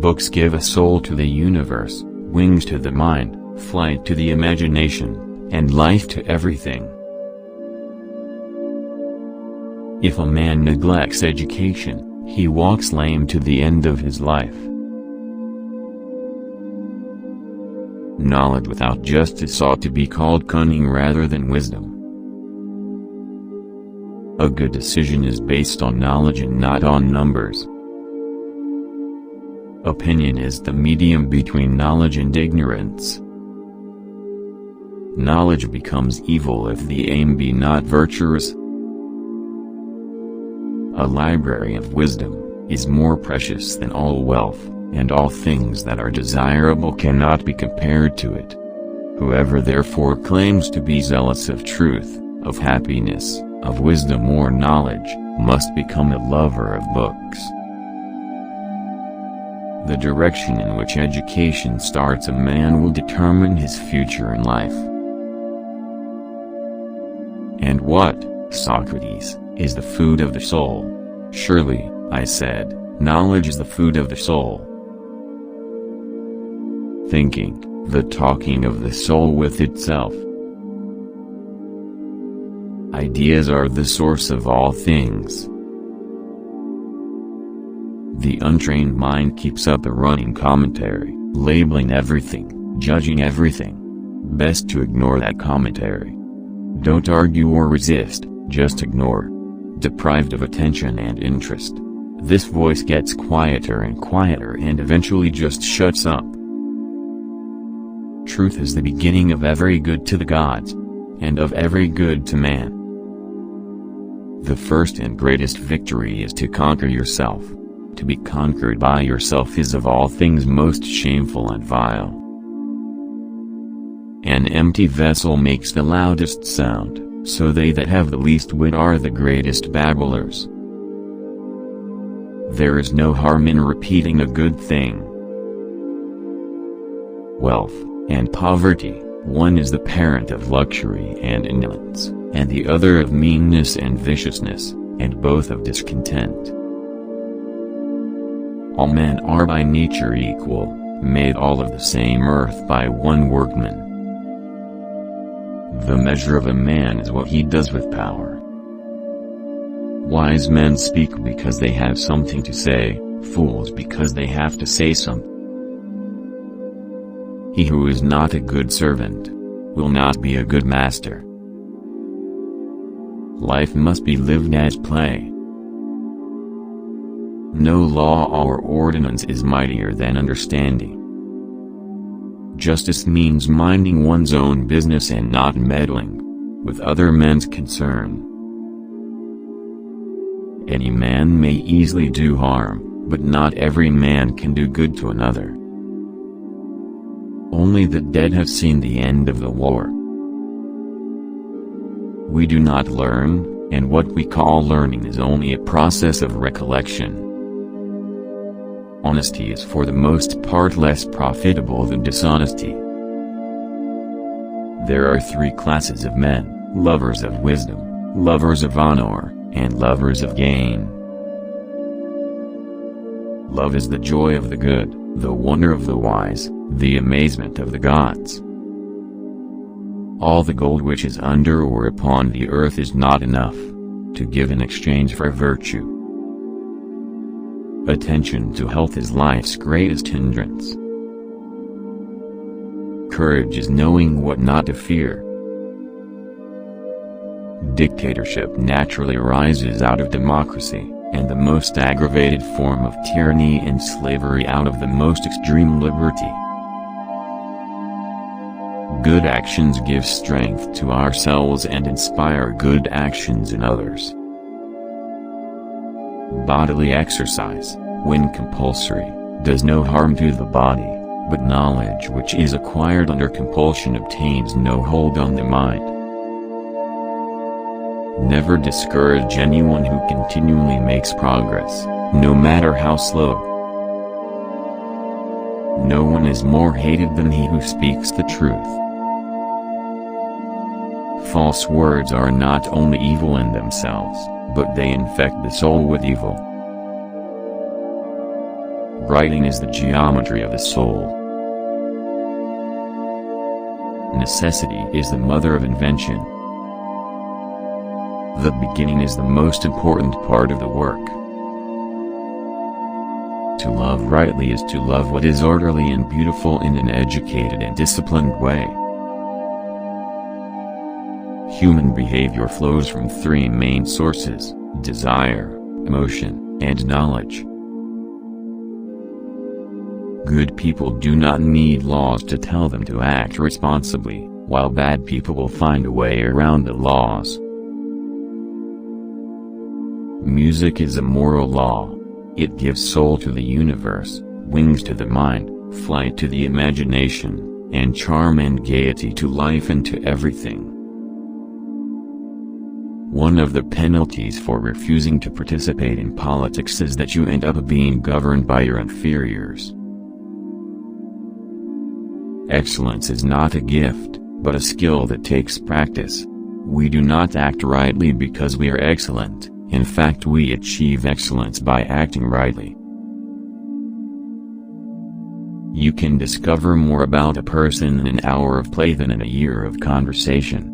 Books give a soul to the universe, wings to the mind, flight to the imagination, and life to everything. If a man neglects education, he walks lame to the end of his life. Knowledge without justice ought to be called cunning rather than wisdom. A good decision is based on knowledge and not on numbers. Opinion is the medium between knowledge and ignorance. Knowledge becomes evil if the aim be not virtuous. A library of wisdom is more precious than all wealth, and all things that are desirable cannot be compared to it. Whoever therefore claims to be zealous of truth, of happiness, of wisdom or knowledge, must become a lover of books. The direction in which education starts a man will determine his future in life. And what, Socrates, is the food of the soul? Surely, I said, knowledge is the food of the soul. Thinking, the talking of the soul with itself. Ideas are the source of all things. The untrained mind keeps up a running commentary, labeling everything, judging everything. Best to ignore that commentary. Don't argue or resist, just ignore. Deprived of attention and interest, this voice gets quieter and quieter and eventually just shuts up. Truth is the beginning of every good to the gods, and of every good to man. The first and greatest victory is to conquer yourself. To be conquered by yourself is of all things most shameful and vile. An empty vessel makes the loudest sound, so they that have the least wit are the greatest babblers. There is no harm in repeating a good thing. Wealth and poverty, one is the parent of luxury and indolence, and the other of meanness and viciousness, and both of discontent. All men are by nature equal, made all of the same earth by one workman. The measure of a man is what he does with power. Wise men speak because they have something to say, fools because they have to say something. He who is not a good servant will not be a good master. Life must be lived as play. No law or ordinance is mightier than understanding. Justice means minding one's own business and not meddling with other men's concern. Any man may easily do harm, but not every man can do good to another. Only the dead have seen the end of the war. We do not learn, and what we call learning is only a process of recollection. Honesty is for the most part less profitable than dishonesty. There are three classes of men: lovers of wisdom, lovers of honor, and lovers of gain. Love is the joy of the good, the wonder of the wise, the amazement of the gods. All the gold which is under or upon the earth is not enough to give in exchange for virtue. Attention to health is life's greatest hindrance. Courage is knowing what not to fear. Dictatorship naturally arises out of democracy, and the most aggravated form of tyranny and slavery out of the most extreme liberty. Good actions give strength to ourselves and inspire good actions in others. Bodily exercise, when compulsory, does no harm to the body, but knowledge which is acquired under compulsion obtains no hold on the mind. Never discourage anyone who continually makes progress, no matter how slow. No one is more hated than he who speaks the truth. False words are not only evil in themselves, but they infect the soul with evil. Writing is the geometry of the soul. Necessity is the mother of invention. The beginning is the most important part of the work. To love rightly is to love what is orderly and beautiful in an educated and disciplined way. Human behavior flows from three main sources: desire, emotion, and knowledge. Good people do not need laws to tell them to act responsibly, while bad people will find a way around the laws. Music is a moral law. It gives soul to the universe, wings to the mind, flight to the imagination, and charm and gaiety to life and to everything. One of the penalties for refusing to participate in politics is that you end up being governed by your inferiors. Excellence is not a gift, but a skill that takes practice. We do not act rightly because we are excellent. In fact, we achieve excellence by acting rightly. You can discover more about a person in an hour of play than in a year of conversation.